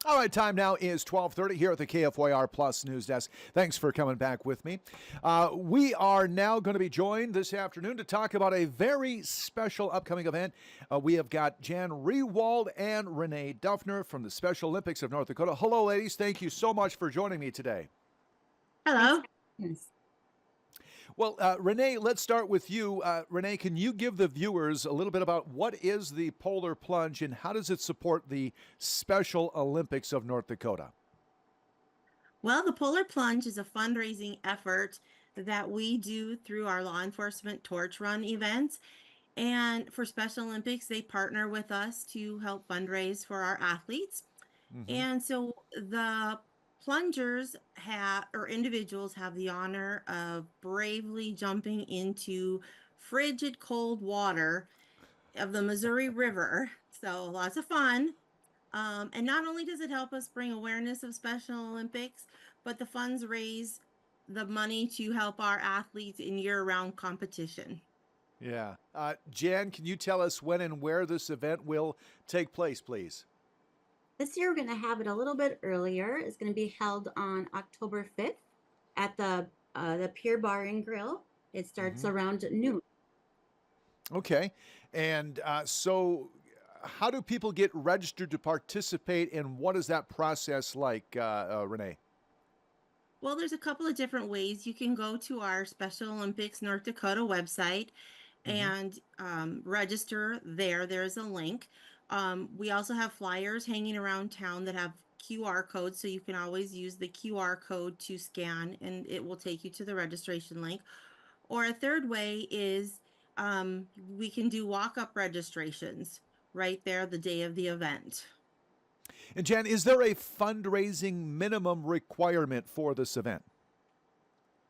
All right, time now is 12:30 here at the KFYR Plus News Desk. Thanks for coming back with me. We are now going to be joined this afternoon to talk about a very special upcoming event. We have got Jan Rewald and Renee Duffner from the Special Olympics of North Dakota. Hello, ladies. Thank you so much for joining me today. Thanks Hello. for having us. Well, Renee, let's start with you. Renee, can you give the viewers a little bit about what is the Polar Plunge and how does it support the Special Olympics of North Dakota? Well, the Polar Plunge is a fundraising effort that we do through our law enforcement torch run events. And for Special Olympics, they partner with us to help fundraise for our athletes. Mm-hmm. And so the plungers have, or individuals have the honor of bravely jumping into frigid cold water of the Missouri River. So lots of fun. And not only does it help us bring awareness of Special Olympics, but the funds raise the money to help our athletes in year-round competition. Yeah. Jan, can you tell us when and where this event will take place, please? This year, we're going to have it a little bit earlier. It's going to be held on October 5th at the Pier Bar and Grill. It starts Mm-hmm. around noon. Okay. And so, how do people get registered to participate, and what is that process like, Renee? Well, there's a couple of different ways. You can go to our Special Olympics North Dakota website Mm-hmm. and register there. There's a link. We also have flyers hanging around town that have QR codes, so you can always use the QR code to scan and it will take you to the registration link. Or a third way is we can do walk-up registrations right there the day of the event. And Jan, is there a fundraising minimum requirement for this event?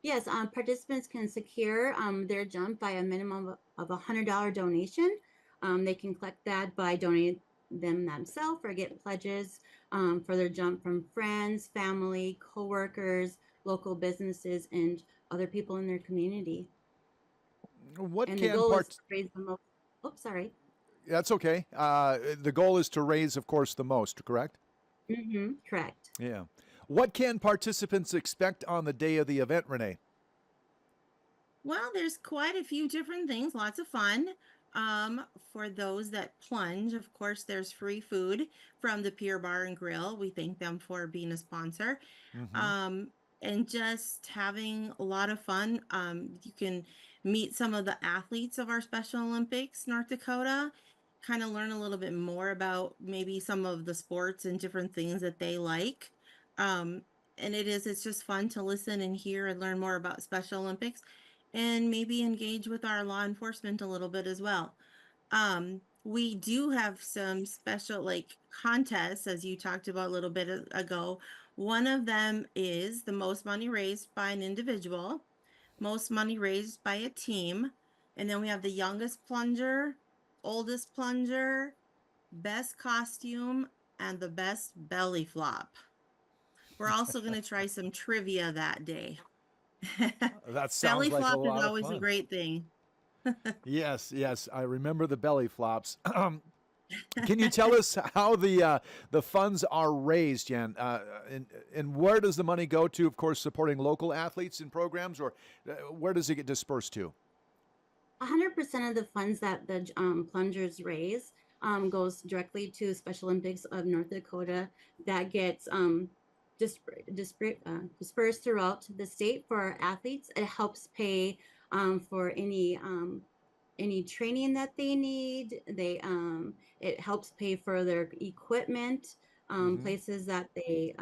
Yes, participants can secure their jump by a minimum of a $100 donation. They can collect that by donating them themselves or get pledges for their jump from friends, family, coworkers, local businesses, and other people in their community. What And the can goal is part? to raise the most. Oh, sorry. That's okay. The goal is to raise, of course, the most. Correct? Correct. Yeah. What can participants expect on the day of the event, Renee? Well, there's quite a few different things, lots of fun. For those that plunge, of course, there's free food from the Pier Bar and Grill. We thank them for being a sponsor. Mm-hmm. Um, and just having a lot of fun. You can meet some of the athletes of our Special Olympics, North Dakota, kind of learn a little bit more about maybe some of the sports and different things that they like. Um, and it's just fun to listen and hear and learn more about Special Olympics and maybe engage with our law enforcement a little bit as well. We do have some special like contests, as you talked about a little bit ago. One of them is the most money raised by an individual, most money raised by a team, and then we have the youngest plunger, oldest plunger, best costume, and the best belly flop. We're also going to try some trivia that day. That sounds Belly like a flop is lot of always a fun. great thing. Yes, yes, I remember the belly flops. Can you tell us how the funds are raised, Jan? And where does the money go to? Of course, supporting local athletes and programs, or where does it get dispersed to? 100% of the funds that the plungers raise goes directly to Special Olympics of North Dakota. That gets dispersed throughout the state for our athletes. It helps pay for any training that they need. It helps pay for their equipment, Mm-hmm. places that they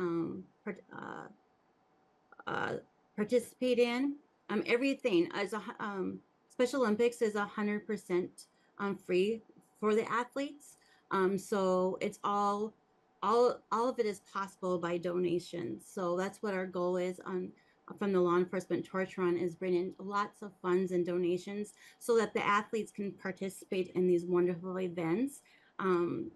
uh, participate in. Everything as a Special Olympics is 100% free for the athletes. So it's all of it is possible by donations. So that's what our goal is on from the law enforcement torch run is bringing lots of funds and donations so that the athletes can participate in these wonderful events and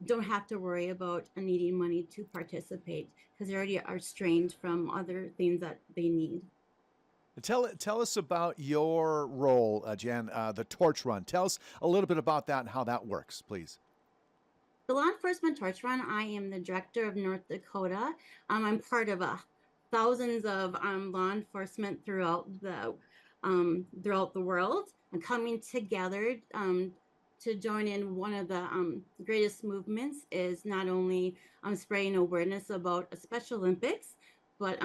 don't have to worry about needing money to participate because they already are strained from other things that they need. Tell us about your role, Jan, the torch run. Tell us a little bit about that and how that works, please. The Law Enforcement Torch Run, I am the director of North Dakota. I'm part of thousands of law enforcement throughout the world and coming together to join in one of the greatest movements is not only spreading awareness about Special Olympics, but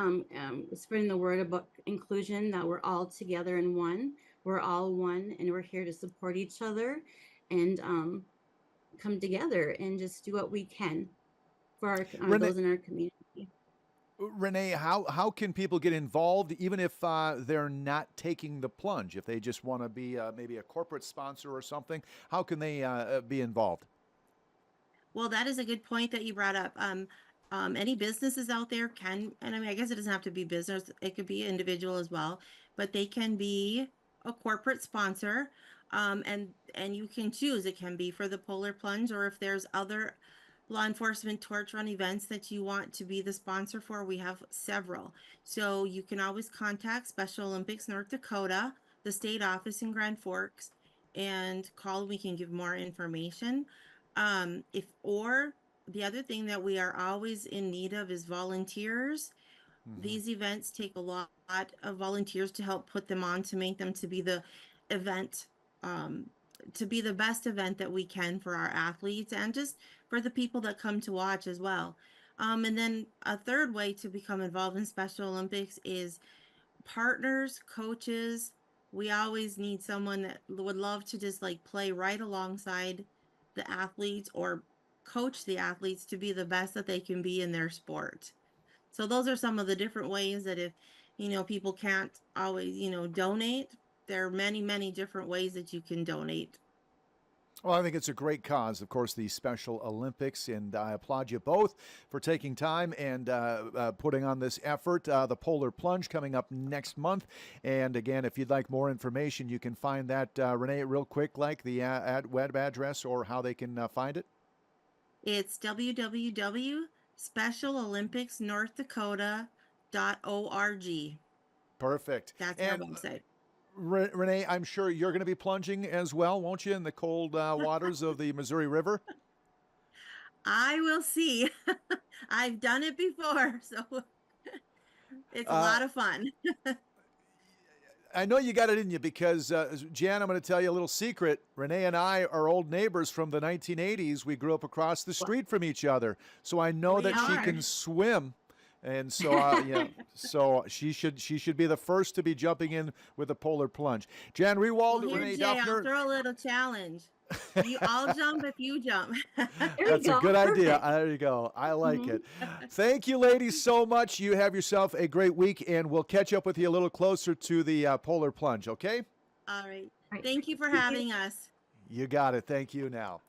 spreading the word about inclusion, that we're all together in one. We're all one, and we're here to support each other and come together and just do what we can for Renee, those in our community. Renee, how can people get involved, even if they're not taking the plunge? If they just want to be maybe a corporate sponsor or something, how can they be involved? Well, that is a good point that you brought up. Any businesses out there can, and I mean, I guess it doesn't have to be business, it could be individual as well, but they can be a corporate sponsor. And you can choose. It can be for the Polar Plunge, or if there's other law enforcement torch run events that you want to be the sponsor for, we have several. So you can always contact Special Olympics North Dakota, the state office in Grand Forks, and call. We can give more information. If or the other thing that we are always in need of is volunteers. Mm-hmm. These events take a lot of volunteers to help put them on, to make them to be the event, um, to be the best event that we can for our athletes and just for the people that come to watch as well. And then a third way to become involved in Special Olympics is partners, coaches. We always need someone that would love to just like play right alongside the athletes or coach the athletes to be the best that they can be in their sport. So those are some of the different ways that if, people can't always, donate, there are many, many different ways that you can donate. Well, I think it's a great cause, of course, the Special Olympics, and I applaud you both for taking time and putting on this effort. The Polar Plunge coming up next month. And again, if you'd like more information, you can find that, Renee, real quick, like the web address or how they can find it. It's www.specialolympicsnorthdakota.org. Perfect. That's our And website. Renee, I'm sure you're going to be plunging as well, won't you, in the cold waters of the Missouri River? I will see. I've done it before, so it's a Uh, lot of fun. I know you got it in you because, Jan, I'm going to tell you a little secret. Renee and I are old neighbors from the 1980s. We grew up across the street from each other. So I know We that she are. can swim. And so, so she should be the first to be jumping in with a Polar Plunge. Jan Rewald, Well, here, Renee Jay, I'll Duffner. throw a little challenge. I'll jump if you jump. There we That's a go. good idea. Perfect. There you go. I like Mhm. it. Thank you, ladies, so much. You have yourself a great week, and we'll catch up with you a little closer to the Polar Plunge, okay? All right. Right. Thank you for Thank you. having us. You got it. Thank you now.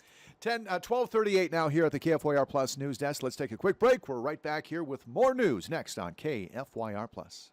12:38 now here at the KFYR Plus News Desk. Let's take a quick break. We're right back here with more news next on KFYR Plus.